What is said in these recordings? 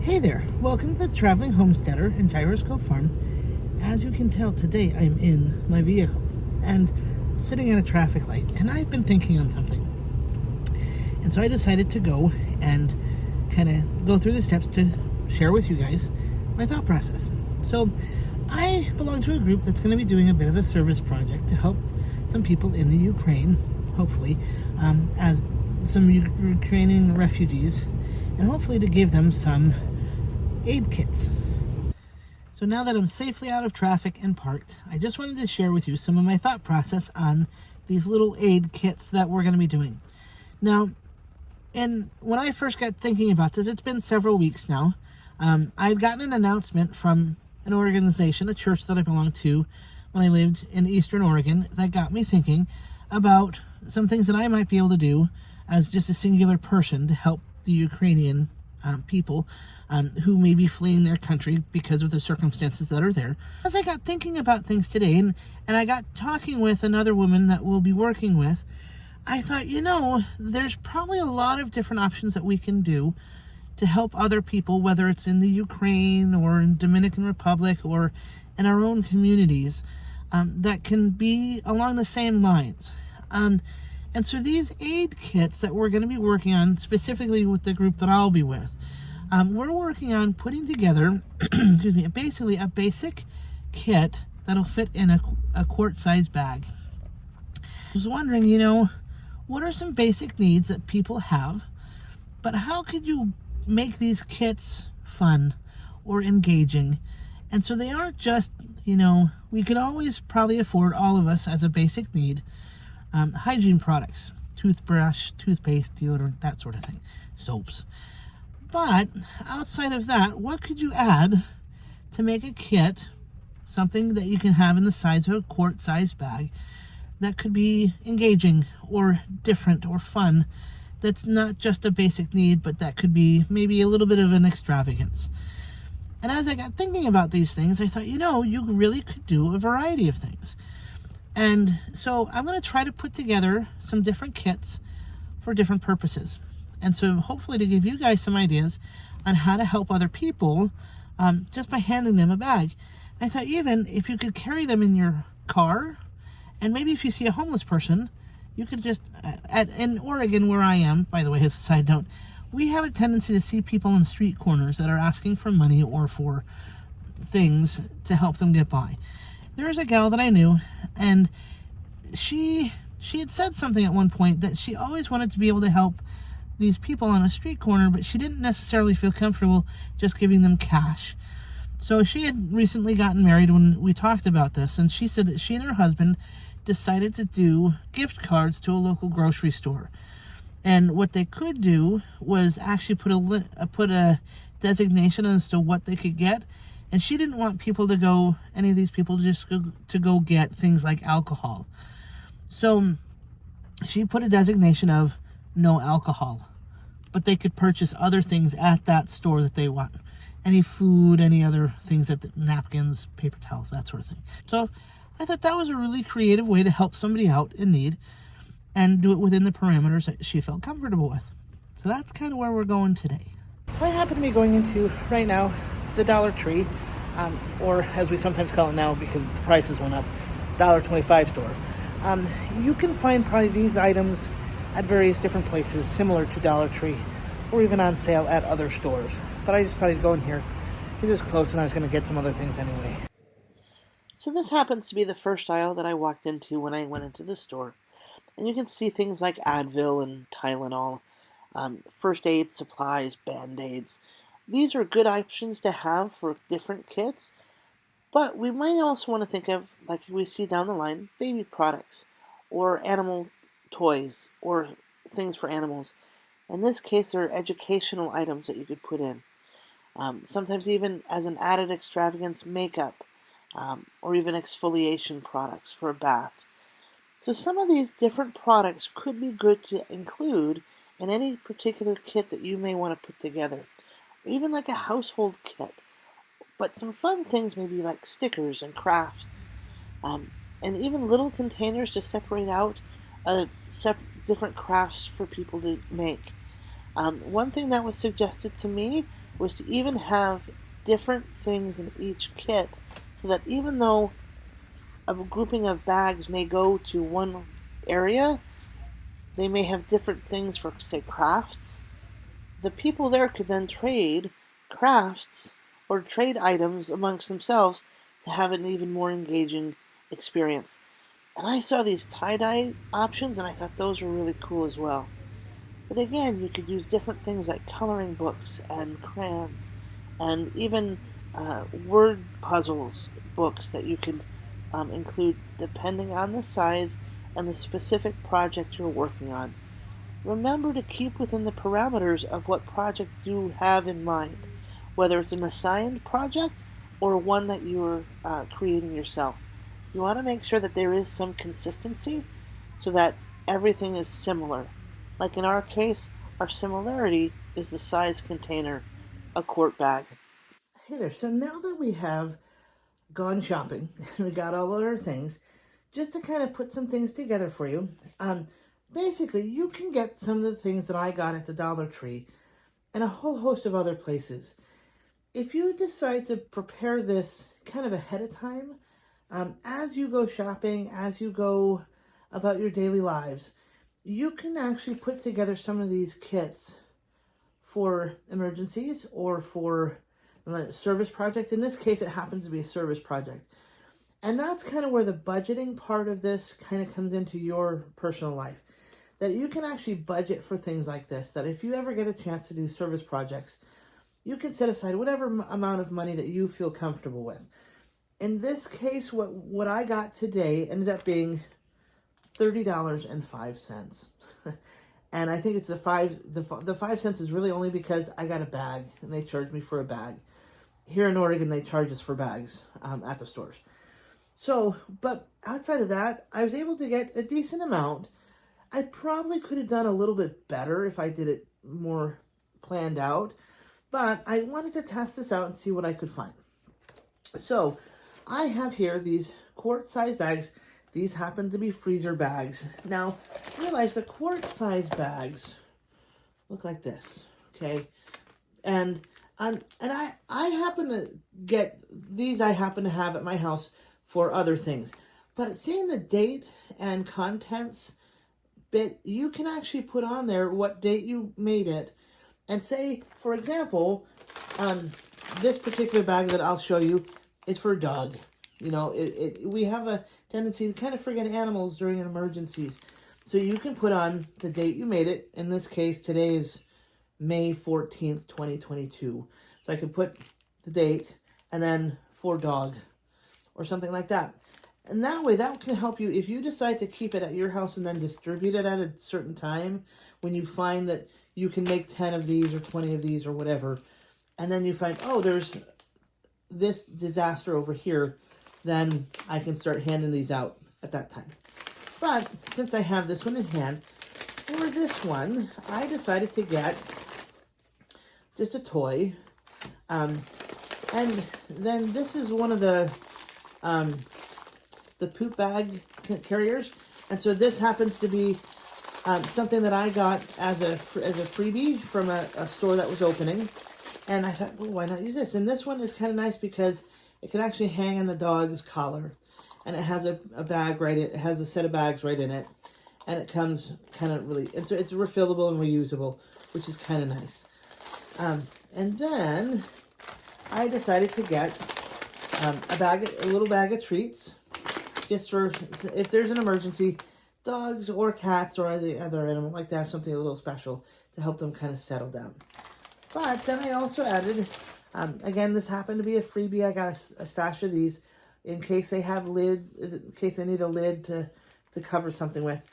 Hey there, welcome to the Traveling Homesteader and Gyroscope Farm. As you can tell, today I'm in my vehicle and sitting at a traffic light, and I've been thinking on something. And so I decided to go and kind of go through the steps to share with you guys my thought process. So I belong to a group that's going to be doing a bit of a service project to help some people in the Ukraine, hopefully, as some Ukrainian refugees, and hopefully to give them some aid kits. So now that I'm safely out of traffic and parked, I just wanted to share with you some of my thought process on these little aid kits that we're going to be doing. Now, and when I first got thinking about this, it's been several weeks now. I'd gotten an announcement from an organization, a church that I belonged to when I lived in Eastern Oregon, that got me thinking about some things that I might be able to do as just a singular person to help the Ukrainian people who may be fleeing their country because of the circumstances that are there. As I got thinking about things today, and I got talking with another woman that we'll be working with, I thought, there's probably a lot of different options that we can do to help other people, whether it's in the Ukraine or in Dominican Republic or in our own communities, that can be along the same lines. And so these aid kits that we're going to be working on, specifically with the group that I'll be with, we're working on putting together, basically a basic kit that'll fit in a quart-sized bag. I was wondering, what are some basic needs that people have, but how could you make these kits fun or engaging? And so they aren't just, we could always probably afford, all of us as a basic need, hygiene products, toothbrush, toothpaste, deodorant, that sort of thing, soaps. But outside of that, what could you add to make a kit, something that you can have in the size of a quart-sized bag, that could be engaging or different or fun, that's not just a basic need, but that could be maybe a little bit of an extravagance? And as I got thinking about these things, I thought, you really could do a variety of things. And so I'm going to try to put together some different kits for different purposes. And so hopefully to give you guys some ideas on how to help other people just by handing them a bag. And I thought even if you could carry them in your car, and maybe if you see a homeless person, you could just, in Oregon where I am, by the way, as a side note, we have a tendency to see people on street corners that are asking for money or for things to help them get by. There's a gal that I knew, and she had said something at one point that she always wanted to be able to help these people on a street corner, but she didn't necessarily feel comfortable just giving them cash. So she had recently gotten married when we talked about this, and she said that she and her husband decided to do gift cards to a local grocery store. And what they could do was actually put a designation as to what they could get. And she didn't want any of these people to go get things like alcohol. So she put a designation of no alcohol, but they could purchase other things at that store that they want. Any food, any other things, napkins, paper towels, that sort of thing. So I thought that was a really creative way to help somebody out in need and do it within the parameters that she felt comfortable with. So that's kind of where we're going today. So I happen to be going into, right now, the Dollar Tree, or as we sometimes call it now because the prices went up, $1.25 store. You can find probably these items at various different places similar to Dollar Tree, or even on sale at other stores. But I just thought I'd go in here because it was close and I was going to get some other things anyway. So this happens to be the first aisle that I walked into when I went into the store. And you can see things like Advil and Tylenol, first aid supplies, Band-Aids. These are good options to have for different kits, but we might also want to think of, like we see down the line, baby products or animal toys or things for animals. In this case, there are educational items that you could put in. Sometimes even as an added extravagance, makeup, or even exfoliation products for a bath. So some of these different products could be good to include in any particular kit that you may want to put together. Or even like a household kit. But some fun things maybe like stickers and crafts. And even little containers to separate out different crafts for people to make. One thing that was suggested to me was to even have different things in each kit so that even though a grouping of bags may go to one area, they may have different things for, say, crafts. The people there could then trade crafts or trade items amongst themselves to have an even more engaging experience. And I saw these tie-dye options and I thought those were really cool as well. But again, you could use different things like coloring books and crayons and even word puzzles books that you could include depending on the size and the specific project you're working on. Remember to keep within the parameters of what project you have in mind, whether it's an assigned project or one that you're creating yourself. You want to make sure that there is some consistency so that everything is similar. Like in our case, our similarity is the size container, a quart bag. Hey there, so now that we have gone shopping, we got all of our things, just to kind of put some things together for you, basically you can get some of the things that I got at the Dollar Tree and a whole host of other places. If you decide to prepare this kind of ahead of time, as you go shopping, as you go about your daily lives, you can actually put together some of these kits for emergencies or for a service project. In this case, it happens to be a service project. And that's kind of where the budgeting part of this kind of comes into your personal life. That you can actually budget for things like this. That if you ever get a chance to do service projects, you can set aside whatever amount of money that you feel comfortable with. In this case, what I got today ended up being $30.05. And I think it's the 5 cents is really only because I got a bag and they charged me for a bag. Here in Oregon, they charge us for bags at the stores. So, but outside of that, I was able to get a decent amount. I probably could have done a little bit better if I did it more planned out, but I wanted to test this out and see what I could find. So, I have here these quart-size bags. These happen to be freezer bags. Now, realize the quart-size bags look like this, okay? And I happen to get these. I happen to have at my house for other things, but seeing the date and contents bit, you can actually put on there what date you made it, and say, for example, this particular bag that I'll show you is for a dog. You know, we have a tendency to kind of forget animals during emergencies. So you can put on the date you made it. In this case, today is May 14th, 2022. So I could put the date and then for dog or something like that. And that way, that can help you if you decide to keep it at your house and then distribute it at a certain time when you find that you can make 10 of these or 20 of these or whatever. And then you find, oh, there's this disaster over here. Then I can start handing these out at that time. But since I have this one in hand, for this one, I decided to get just a toy. And then this is one of the poop bag carriers. And so this happens to be something that I got as a freebie from a store that was opening. And I thought, well, why not use this? And this one is kind of nice because it can actually hang on the dog's collar. And it has a bag it has a set of bags right in it. And it comes kind of really, and so it's refillable and reusable, which is kind of nice. And then I decided to get a little bag of treats, just for if there's an emergency. Dogs or cats or the other animal like to have something a little special to help them kind of settle down. But then I also added, again, this happened to be a freebie. I got a stash of these in case they have lids, in case they need a lid to cover something with.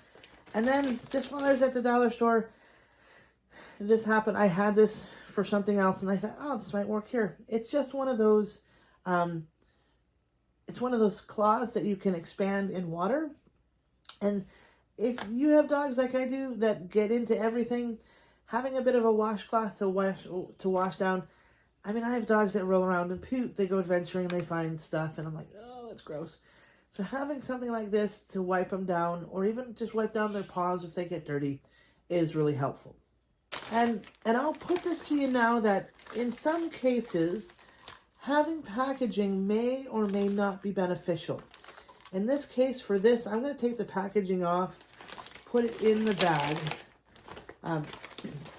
And then just while I was at the dollar store, this happened. I had this for something else, and I thought, oh, this might work here. It's just one of those, it's one of those cloths that you can expand in water. And if you have dogs like I do that get into everything, having a bit of a washcloth to wash down. I mean, I have dogs that roll around and poop. They go adventuring, they find stuff, and I'm like, oh, that's gross. So having something like this to wipe them down, or even just wipe down their paws if they get dirty, is really helpful. And I'll put this to you now that in some cases, having packaging may or may not be beneficial. In this case, for this, I'm going to take the packaging off, put it in the bag,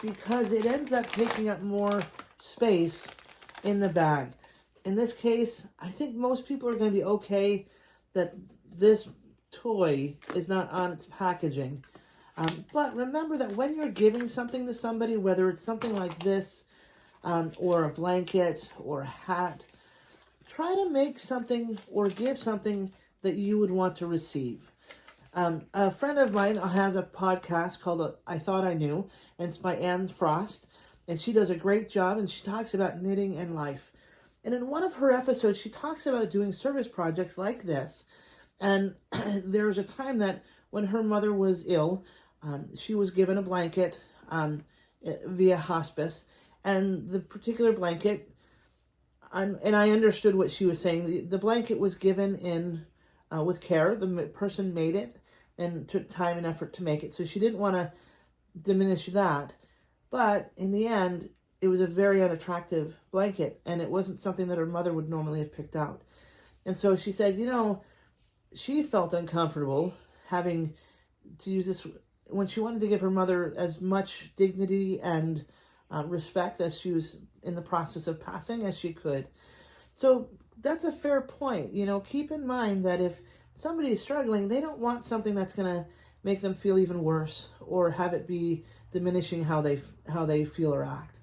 because it ends up taking up more space in the bag. In this case, I think most people are going to be okay that this toy is not on its packaging. But remember that when you're giving something to somebody, whether it's something like this, or a blanket or a hat, try to make something or give something that you would want to receive. A friend of mine has a podcast called I Thought I Knew, and it's by Anne Frost, and she does a great job, and she talks about knitting and life. And in one of her episodes, she talks about doing service projects like this. And there was a time that when her mother was ill, she was given a blanket via hospice, and the particular blanket, and I understood what she was saying. The blanket was given in with care. The person made it and took time and effort to make it, so she didn't want to diminish that. But in the end, it was a very unattractive blanket, and it wasn't something that her mother would normally have picked out. And so she said, she felt uncomfortable having to use this when she wanted to give her mother as much dignity and respect as she was in the process of passing as she could. So that's a fair point. Keep in mind that if somebody is struggling, they don't want something that's going to make them feel even worse or have it be diminishing how they feel or act.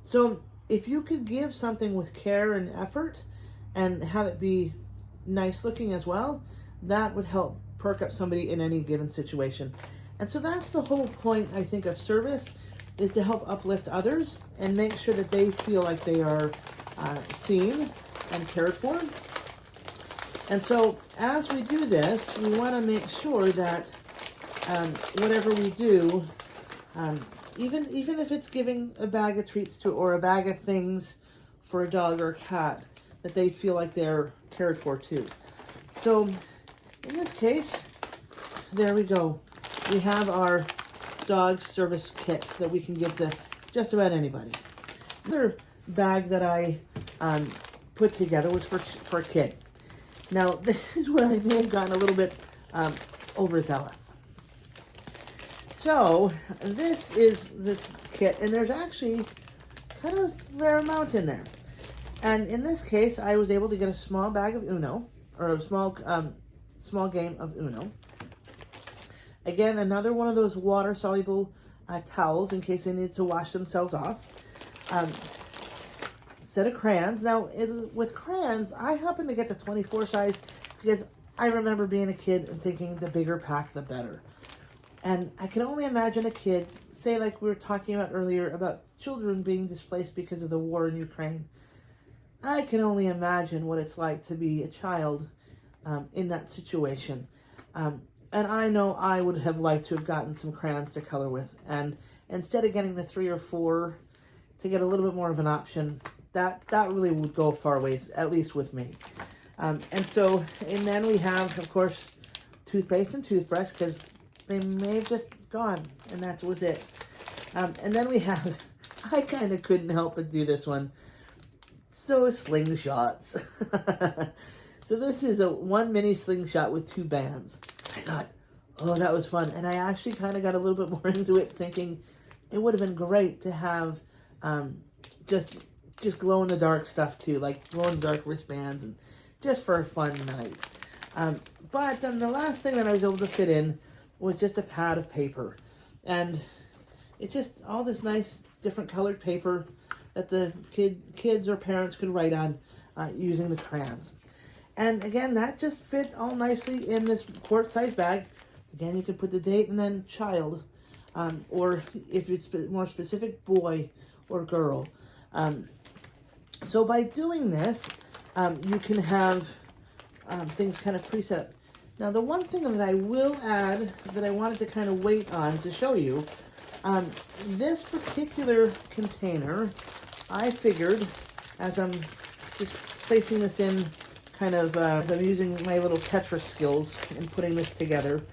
So if you could give something with care and effort and have it be nice looking as well, that would help perk up somebody in any given situation. And so that's the whole point, I think, of service, is to help uplift others and make sure that they feel like they are seen and cared for. And so as we do this, we want to make sure that whatever we do, even if it's giving a bag of treats to or a bag of things for a dog or a cat, that they feel like they're cared for too. So in this case, there we go. We have our dog service kit that we can give to just about anybody. Another bag that I put together was for a kid. Now, this is where I may have gotten a little bit overzealous. So, this is the kit, and there's actually kind of a fair amount in there. And in this case, I was able to get a small bag of Uno, or a small game of Uno. Again, another one of those water-soluble towels in case they need to wash themselves off. Set of crayons. Now, with crayons, I happen to get the 24 size because I remember being a kid and thinking the bigger pack, the better. And I can only imagine a kid, say like we were talking about earlier, about children being displaced because of the war in Ukraine. I can only imagine what it's like to be a child in that situation. And I know I would have liked to have gotten some crayons to color with. And instead of getting the 3 or 4, to get a little bit more of an option, that really would go far ways, at least with me. And then we have, of course, toothpaste and toothbrush, because they may have just gone, and that was it. And then we have, I kind of couldn't help but do this one. So slingshots. So this is one mini slingshot with 2 bands. I thought, oh, that was fun. And I actually kind of got a little bit more into it, thinking it would have been great to have just glow-in-the-dark stuff too, like glow-in-the-dark wristbands, and just for a fun night. But then the last thing that I was able to fit in was just a pad of paper. And it's just all this nice different colored paper that the kids or parents could write on using the crayons. And again, that just fit all nicely in this quart-sized bag. Again, you could put the date and then child, or if it's more specific, boy or girl. So by doing this, you can have things kind of preset up. Now, the one thing that I will add that I wanted to kind of wait on to show you, this particular container, I figured, as I'm just placing this in kind of, as I'm using my little Tetris skills and putting this together,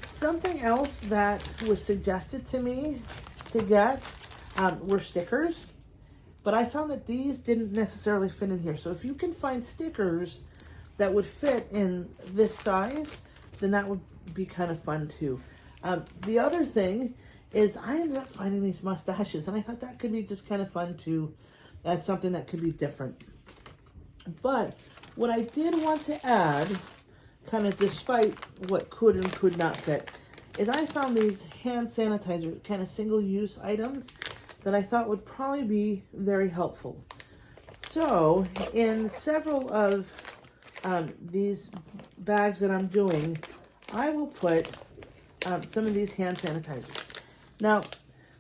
something else that was suggested to me to get were stickers, but I found that these didn't necessarily fit in here. So if you can find stickers that would fit in this size, then that would be kind of fun too. The other thing is I ended up finding these mustaches, and I thought that could be just kind of fun too, as something that could be different. But what I did want to add, kind of despite what could and could not fit, is I found these hand sanitizer kind of single-use items that I thought would probably be very helpful. So in several of these bags that I'm doing, I will put some of these hand sanitizers. Now,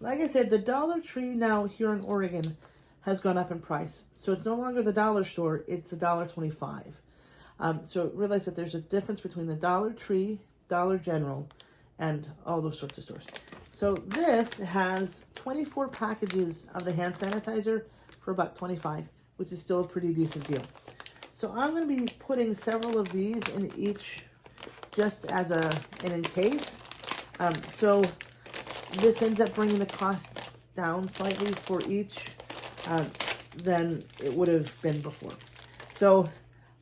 like I said, the Dollar Tree now here in Oregon has gone up in price. So it's no longer the dollar store, it's $1.25. So realize that there's a difference between the Dollar Tree, Dollar General, and all those sorts of stores. So this has 24 packages of the hand sanitizer for about $1.25, which is still a pretty decent deal. So I'm going to be putting several of these in each, just as an in case. So this ends up bringing the cost down slightly for each than it would have been before. So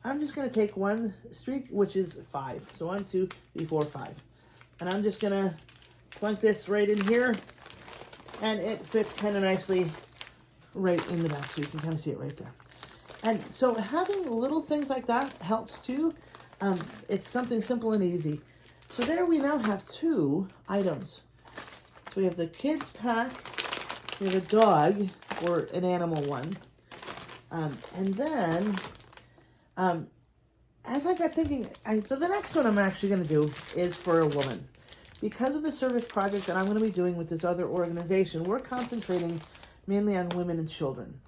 I'm just going to take one streak, which is 5. So 1, 2, 3, 4, 5. And I'm just going to plunk this right in here, and it fits kind of nicely right in the back, so you can kind of see it right there. And so having little things like that helps too. It's something simple and easy. So there we now have 2 items. So we have the kids pack, we have a dog or an animal one. And then, as I got thinking, so the next one I'm actually going to do is for a woman. Because of the service project that I'm going to be doing with this other organization, we're concentrating mainly on women and children.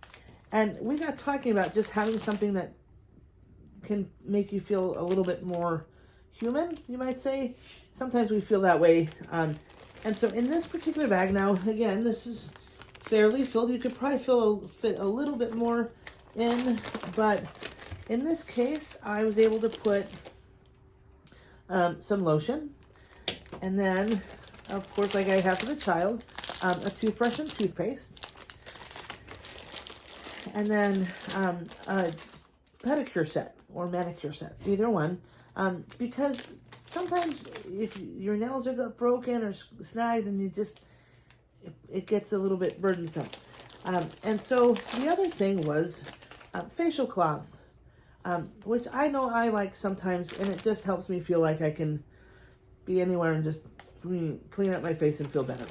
And we got talking about just having something that can make you feel a little bit more human, you might say. Sometimes we feel that way. And so in this particular bag, now, again, this is fairly filled. You could probably fit a little bit more in, but in this case, I was able to put some lotion. And then, of course, like I have for the child, a toothbrush and toothpaste. And then a pedicure set or manicure set, either one. Because sometimes if your nails are broken or snagged, and it gets a little bit burdensome. And so the other thing was facial cloths, which I know I like sometimes, and it just helps me feel like I can be anywhere and just clean up my face and feel better.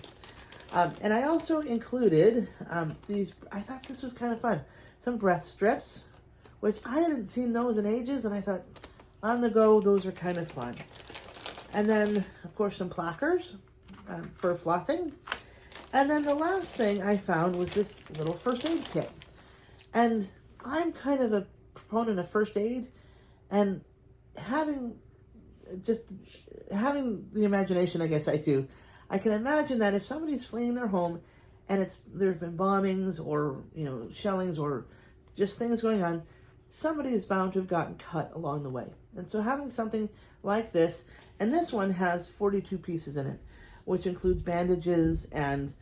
And I also included these, I thought this was kind of fun, some breath strips, which I hadn't seen those in ages, and I thought, on the go, those are kind of fun. And then, of course, some plackers for flossing. And then the last thing I found was this little first aid kit. And I'm kind of a proponent of first aid, and having the imagination, I guess I do. I can imagine that if somebody's fleeing their home and there's been bombings or, shellings or just things going on, somebody is bound to have gotten cut along the way. And so having something like this, and this one has 42 pieces in it, which includes bandages and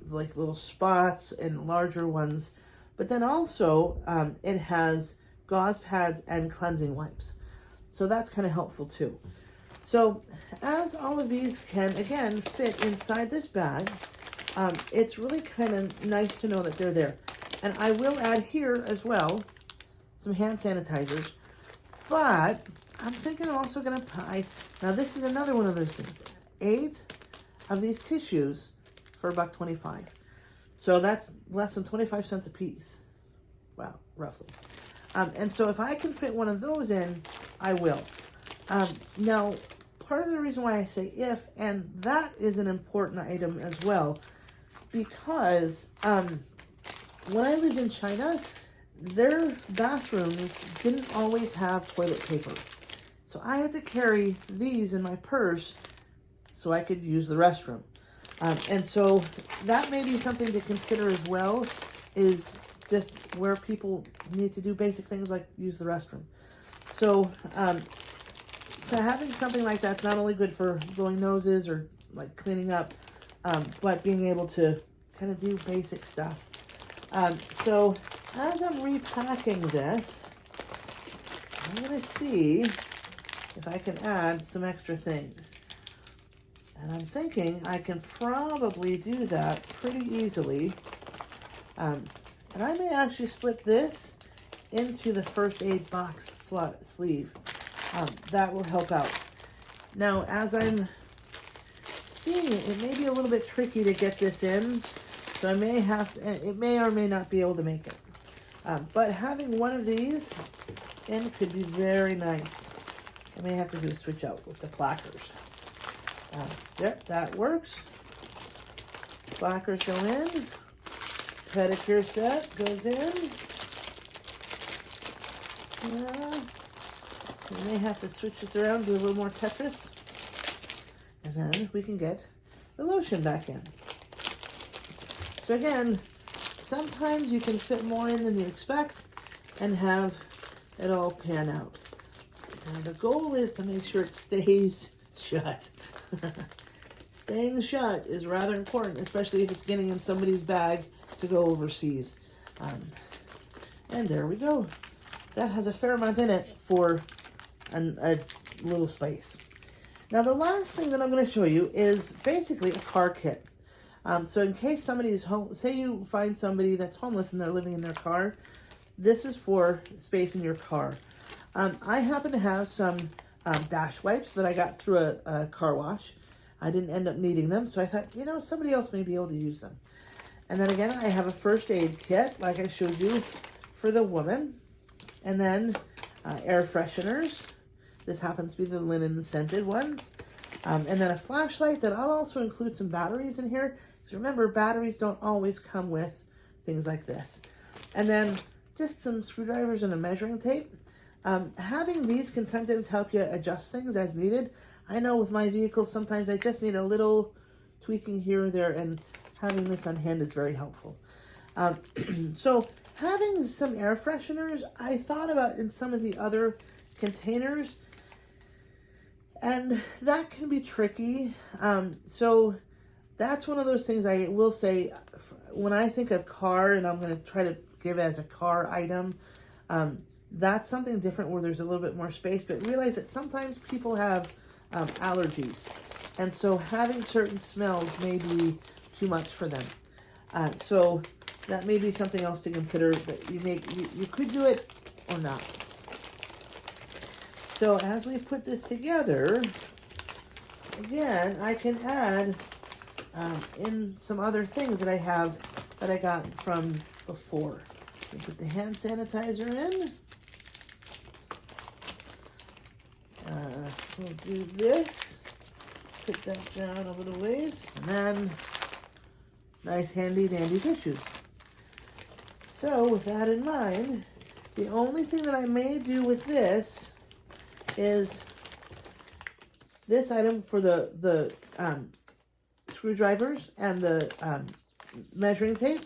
like little spots and larger ones. But then also it has gauze pads and cleansing wipes. So that's kind of helpful too. So as all of these can, again, fit inside this bag, it's really kind of nice to know that they're there. And I will add here as well some hand sanitizers. But I'm thinking I'm also going to buy, now this is another one of those things, 8 of these tissues for $1.25. So that's less than 25 cents a piece. Wow, roughly. And so if I can fit one of those in, I will. Now, part of the reason why I say if, and that is an important item as well, because when I lived in China, their bathrooms didn't always have toilet paper. So I had to carry these in my purse so I could use the restroom. And so that may be something to consider as well, is just where people need to do basic things like use the restroom. So, so having something like that's not only good for blowing noses or like cleaning up, but being able to kind of do basic stuff. So as I'm repacking this, I'm going to see if I can add some extra things. And I'm thinking I can probably do that pretty easily. And I may actually slip this into the first aid box sleeve. That will help out. Now, as I'm seeing it, it may be a little bit tricky to get this in. So I may have to, it may or may not be able to make it. But having one of these in could be very nice. I may have to do a switch out with the plackers. There, that works. Plackers go in. Pedicure set goes in. We may have to switch this around, do a little more Tetris. And then we can get the lotion back in. So again, sometimes you can fit more in than you expect and have it all pan out. Now the goal is to make sure it stays shut. Staying shut is rather important, especially if it's getting in somebody's bag to go overseas. And there we go. That has a fair amount in it for a little space. Now the last thing that I'm going to show you is basically a car kit. So in case somebody's home, say you find somebody that's homeless and they're living in their car, this is for space in your car. I happen to have some dash wipes that I got through a car wash. I didn't end up needing them, so I thought, you know, somebody else may be able to use them. And then again, I have a first aid kit, like I showed you, for the woman. And then air fresheners. This happens to be the linen scented ones. And then a flashlight that I'll also include some batteries in here. Because remember, batteries don't always come with things like this. And then just some screwdrivers and a measuring tape. Having these can sometimes help you adjust things as needed. I know with my vehicle, sometimes I just need a little tweaking here or there, and having this on hand is very helpful. So having some air fresheners, I thought about in some of the other containers, and that can be tricky. So that's one of those things I will say, when I think of car, and I'm going to try to give it as a car item, that's something different where there's a little bit more space, but realize that sometimes people have allergies. And so having certain smells may be too much for them. So that may be something else to consider, that you could do it or not. So as we put this together, again, I can add in some other things that I have that I got from before. We put the hand sanitizer in. We'll do this. Put that down a little ways. And then nice handy dandy tissues. So with that in mind, the only thing that I may do with this is this item for the screwdrivers and the measuring tape.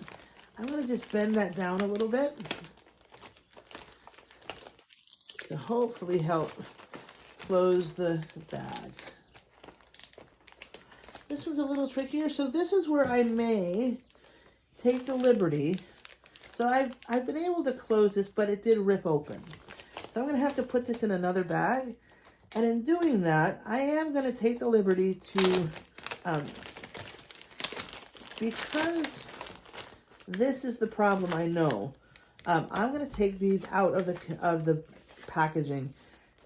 I'm going to just bend that down a little bit to hopefully help close the bag. This one's a little trickier, so this is where I may take the liberty. So I've been able to close this, but it did rip open. So I'm going to have to put this in another bag. And in doing that, I am going to take the liberty to, because this is the problem I know, I'm going to take these out of the packaging,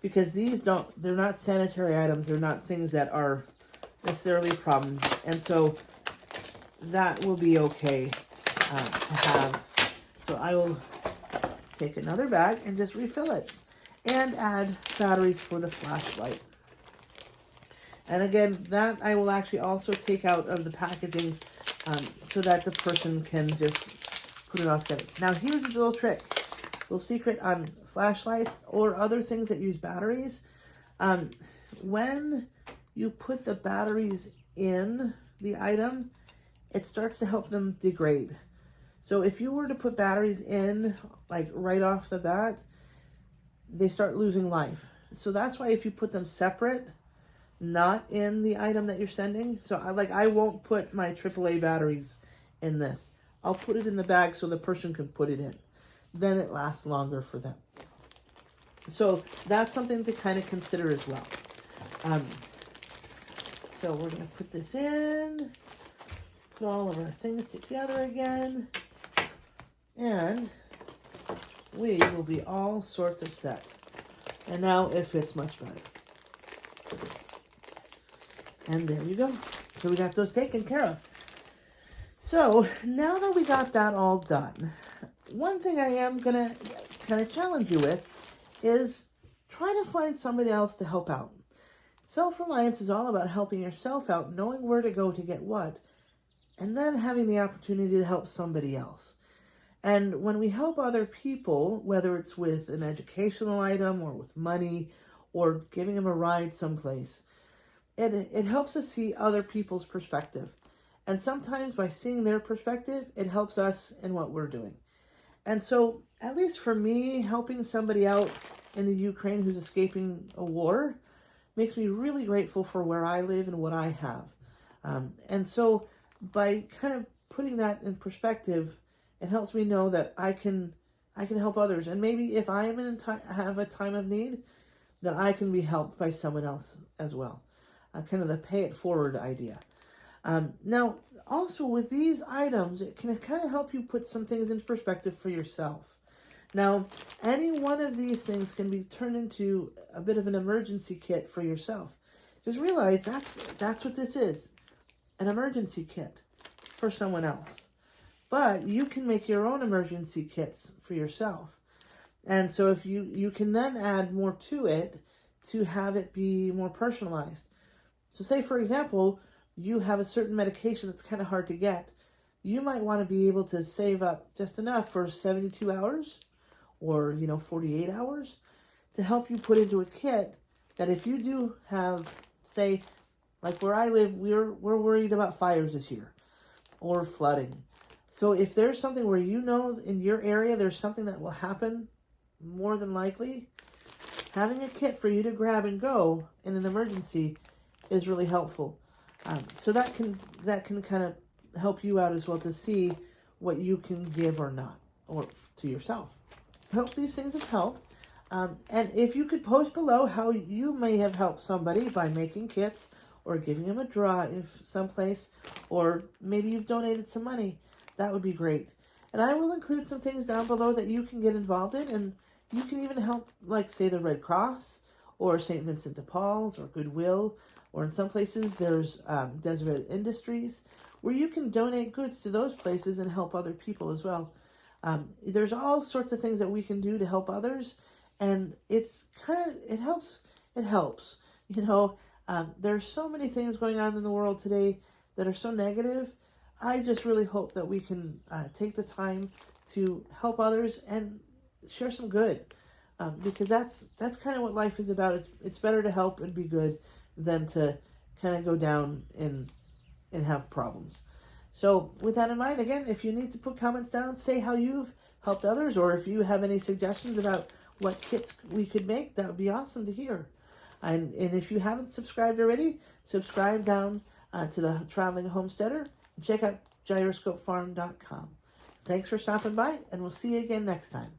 because they're not sanitary items. They're not things that are necessarily a problem. And so that will be okay to have. So I will take another bag and just refill it and add batteries for the flashlight. And again, that I will actually also take out of the packaging so that the person can just put it all together. Now here's a little trick, little secret on flashlights or other things that use batteries. When you put the batteries in the item, it starts to help them degrade. So if you were to put batteries in, like right off the bat, they start losing life. So that's why if you put them separate, not in the item that you're sending. So I won't put my AAA batteries in this. I'll put it in the bag so the person can put it in. Then it lasts longer for them. So that's something to kind of consider as well. So we're going to put this in, put all of our things together again, and we will be all sorts of set. And now it fits much better. And there you go. So we got those taken care of. So now that we got that all done, one thing I am going to kind of challenge you with is try to find somebody else to help out. Self-reliance is all about helping yourself out, knowing where to go to get what, and then having the opportunity to help somebody else. And when we help other people, whether it's with an educational item or with money or giving them a ride someplace, it helps us see other people's perspective. And sometimes by seeing their perspective, it helps us in what we're doing. And so, at least for me, helping somebody out in the Ukraine who's escaping a war makes me really grateful for where I live and what I have. And so, by kind of putting that in perspective, it helps me know that I can help others. And maybe if I am have a time of need, that I can be helped by someone else as well. Kind of the pay it forward idea. Now, also with these items, it can kind of help you put some things into perspective for yourself. Now, any one of these things can be turned into a bit of an emergency kit for yourself. Because realize that's what this is, an emergency kit for someone else. But you can make your own emergency kits for yourself. And so if you can then add more to it to have it be more personalized. So say, for example, you have a certain medication that's kind of hard to get. You might want to be able to save up just enough for 72 hours or, 48 hours to help you put into a kit that if you do have, say, like where I live, we're worried about fires this year or flooding. So if there's something where in your area there's something that will happen more than likely, having a kit for you to grab and go in an emergency is really helpful. So that can kind of help you out as well to see what you can give or not, or to yourself. Hope these things have helped. And if you could post below how you may have helped somebody by making kits or giving them a draw if someplace, or maybe you've donated some money, that would be great. And I will include some things down below that you can get involved in, and you can even help, like say the Red Cross or St. Vincent de Paul's or Goodwill, or in some places there's Deseret Industries, where you can donate goods to those places and help other people as well. There's all sorts of things that we can do to help others, and it helps. There's so many things going on in the world today that are so negative. I just really hope that we can take the time to help others and share some good, because that's kind of what life is about. It's better to help and be good than to kind of go down and have problems. So with that in mind, again, if you need to put comments down, say how you've helped others, or if you have any suggestions about what kits we could make, that would be awesome to hear. And if you haven't subscribed already, subscribe down to the Traveling Homesteader. And check out gyroscopefarm.com. Thanks for stopping by, and we'll see you again next time.